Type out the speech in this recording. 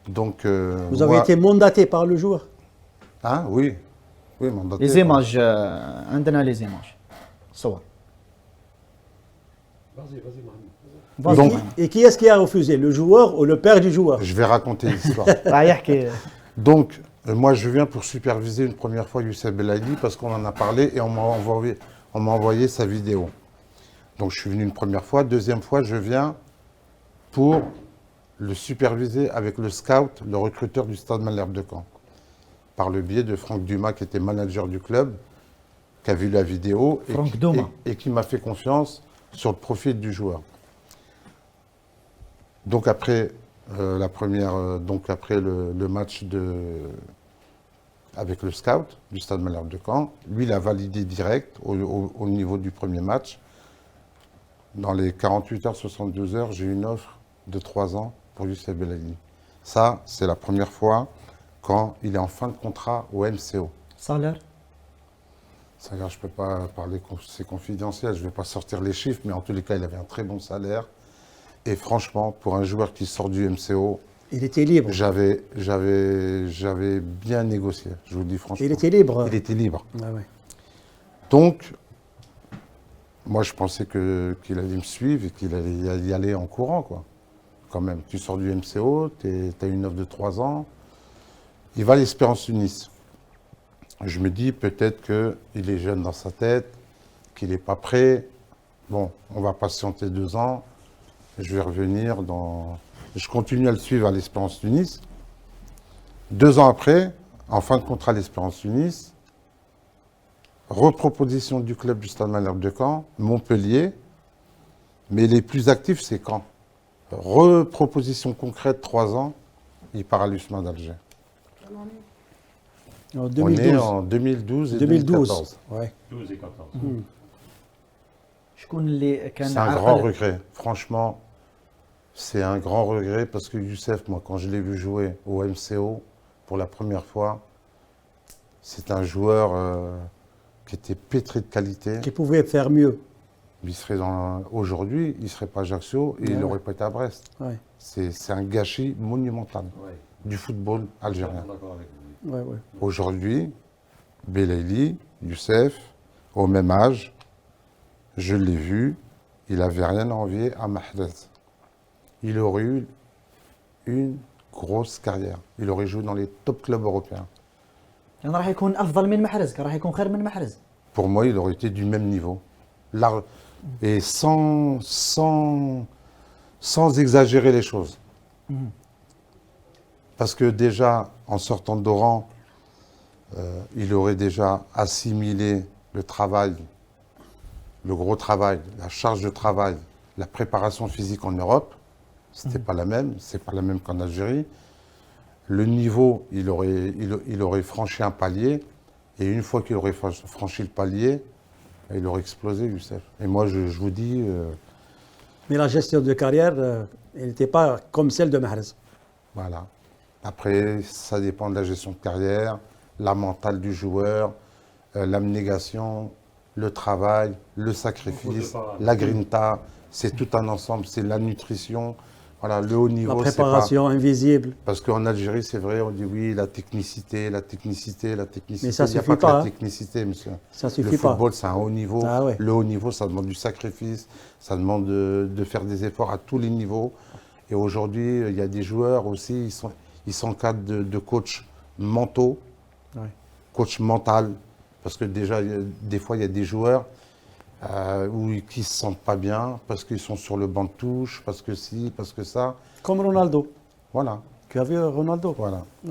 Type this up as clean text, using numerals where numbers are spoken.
Donc, Vous avez été mandaté par le joueur? Hein, oui. Oui, mandaté. Les images, عندنا les images. صور. Et Donc- et qui est-ce qui a refusé? Le joueur ou le père du joueur? Je vais raconter l'histoire. راح يحكي. Donc, moi, je viens pour superviser une première fois Youssef Belaïli parce qu'on en a parlé et on m'a envoyé sa vidéo. Donc, je suis venu une première fois. Deuxième fois, je viens pour le superviser avec le scout, le recruteur du Stade Malherbe de Caen, par le biais de Franck Dumas, qui était manager du club, qui a vu la vidéo Franck Dumas. et qui m'a fait confiance sur le profil du joueur. Donc après après le match avec le scout du Stade Malherbe de Caen, lui il a validé direct au niveau du premier match. Dans les 48 heures, 72 heures, j'ai une offre de 3 ans pour Youssef Belaïli. Ça, c'est la première fois quand il est en fin de contrat au MCO. Salaire. Salaire, je ne peux pas parler, c'est confidentiel, je ne vais pas sortir les chiffres, mais en tous les cas, il avait un très bon salaire. Et franchement, pour un joueur qui sort du MCO, Il était libre. j'avais bien négocié, je vous le dis franchement. Il était libre. Il était libre. Ah ouais. Donc, moi, je pensais qu'il allait me suivre et qu'il allait y aller en courant, quoi. Quand même, tu sors du MCO, tu as une offre de 3 ans, il va à l'Espérance Tunis. Je me dis peut-être qu'il est jeune dans sa tête, qu'il n'est pas prêt. Bon, on va patienter 2 ans, je vais revenir dans... Je continue à le suivre à l'Espérance Tunis. 2 ans après, en fin de contrat à l'Espérance Tunis, reproposition du club du Stade Malherbe de Caen, Montpellier, mais les plus actifs, c'est Caen. Reproposition concrète, 3 ans, il part à l'USMA d'Alger. En On est 2012. en 2012 et 2012. 2014. Ouais. 12 et 14. شكون اللي كان C'est un grand regret. Franchement, c'est un grand regret parce que Youssef, moi, quand je l'ai vu jouer au MCO pour la première fois, c'est un joueur qui était pétri de qualité. Qui pouvait faire mieux. Il serait aujourd'hui, il ne serait pas Ajaccio et il Ouais. n'aurait pas été à Brest. Ouais. C'est un gâchis monumental Ouais. du football Je algérien. suis d'accord avec vous. Ouais, ouais. Aujourd'hui, Belaïli, Youssef, au même âge, je l'ai vu, il n'avait rien à envier à Mahrez. Il aurait eu une grosse carrière. Il aurait joué dans les top clubs européens. كان راح يكون افضل من محرز، كان راح يكون خير من محرز. Pour moi, il aurait été du même niveau. Et sans exagérer les choses. Parce que déjà, en sortant d'Oran, il aurait déjà assimilé le travail, le gros travail, la charge de travail, la préparation physique en Europe. C'était pas la même, c'est pas la même qu'en Algérie. Le niveau, il aurait franchi un palier. Et une fois qu'il aurait franchi le palier, il aurait explosé, Youssef. Et moi, je vous dis, Mais la gestion de carrière, elle n'était pas comme celle de Mahrez. voilà. Après, ça dépend de la gestion de carrière, la mentale du joueur, l'abnégation, le travail, le sacrifice, la grinta. C'est tout un ensemble. C'est la nutrition. Voilà, le haut niveau, La c'est pas... préparation invisible. Parce qu'en Algérie, c'est vrai, on dit oui, la technicité, la technicité, la technicité. Mais ça Il n'y a suffit pas que pas, la hein. technicité, monsieur. Ça Le suffit pas. football, c'est un haut niveau. Ah ouais. Le haut niveau, ça demande du sacrifice, ça demande de faire des efforts à tous les niveaux. Et aujourd'hui, il y a des joueurs aussi, ils s'encadrent de coachs mentaux, Ouais. coach mental. Parce que déjà, des fois, il y a des joueurs qui ne se sentent pas bien, parce qu'ils sont sur le banc de touche, parce que ci, parce que ça. Comme Ronaldo. Voilà, Tu as vu Ronaldo? voilà.